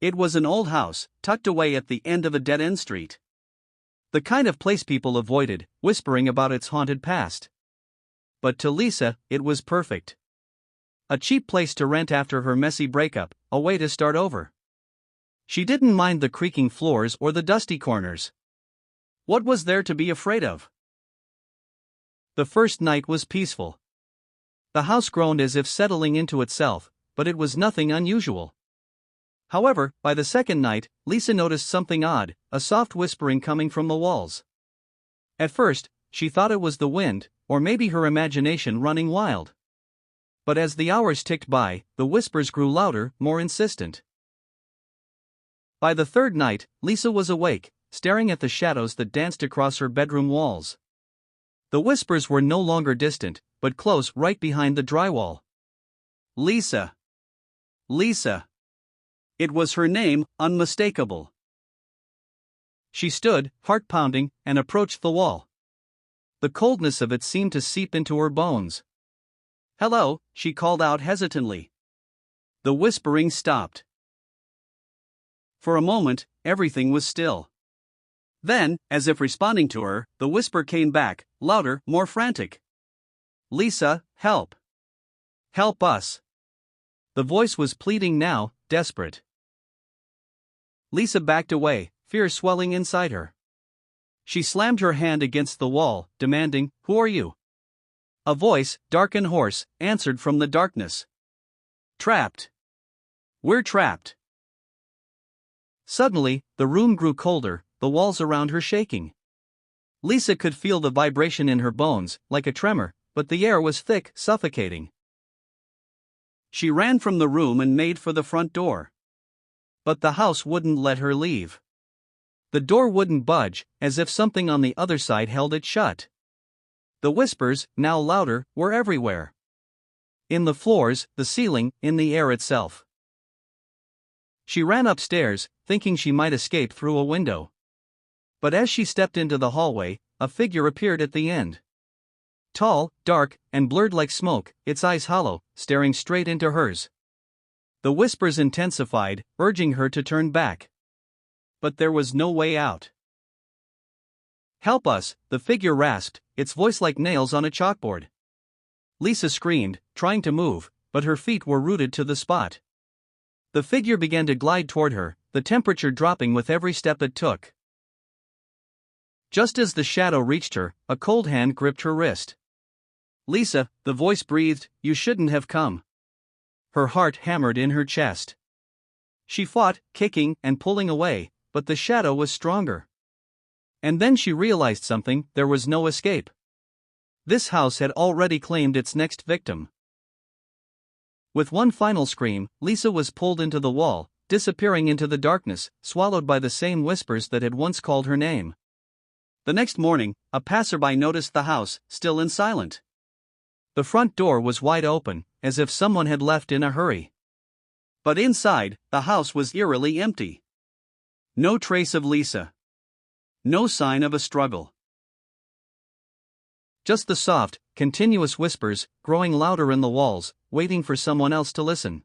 It was an old house, tucked away at the end of a dead-end street. The kind of place people avoided, whispering about its haunted past. But to Lisa, it was perfect. A cheap place to rent after her messy breakup, a way to start over. She didn't mind the creaking floors or the dusty corners. What was there to be afraid of? The first night was peaceful. The house groaned as if settling into itself, but it was nothing unusual. However, by the second night, Lisa noticed something odd, a soft whispering coming from the walls. At first, she thought it was the wind, or maybe her imagination running wild. But as the hours ticked by, the whispers grew louder, more insistent. By the third night, Lisa was awake, staring at the shadows that danced across her bedroom walls. The whispers were no longer distant, but close, right behind the drywall. Lisa. Lisa. It was her name, unmistakable. She stood, heart pounding, and approached the wall. The coldness of it seemed to seep into her bones. "Hello," she called out hesitantly. The whispering stopped. For a moment, everything was still. Then, as if responding to her, the whisper came back, louder, more frantic. "Lisa, help. Help us." The voice was pleading now, desperate. Lisa backed away, fear swelling inside her. She slammed her hand against the wall, demanding, "Who are you?" A voice, dark and hoarse, answered from the darkness. "Trapped. We're trapped." Suddenly, the room grew colder, the walls around her shaking. Lisa could feel the vibration in her bones, like a tremor, but the air was thick, suffocating. She ran from the room and made for the front door. But the house wouldn't let her leave. The door wouldn't budge, as if something on the other side held it shut. The whispers, now louder, were everywhere. In the floors, the ceiling, in the air itself. She ran upstairs, thinking she might escape through a window. But as she stepped into the hallway, a figure appeared at the end. Tall, dark, and blurred like smoke, its eyes hollow, staring straight into hers. The whispers intensified, urging her to turn back. But there was no way out. "Help us," the figure rasped, its voice like nails on a chalkboard. Lisa screamed, trying to move, but her feet were rooted to the spot. The figure began to glide toward her, the temperature dropping with every step it took. Just as the shadow reached her, a cold hand gripped her wrist. "Lisa," the voice breathed, "you shouldn't have come." Her heart hammered in her chest. She fought, kicking and pulling away, but the shadow was stronger. And then she realized something: there was no escape. This house had already claimed its next victim. With one final scream, Lisa was pulled into the wall, disappearing into the darkness, swallowed by the same whispers that had once called her name. The next morning, a passerby noticed the house, still and silent. The front door was wide open, as if someone had left in a hurry. But inside, the house was eerily empty. No trace of Lisa. No sign of a struggle. Just the soft, continuous whispers, growing louder in the walls, waiting for someone else to listen.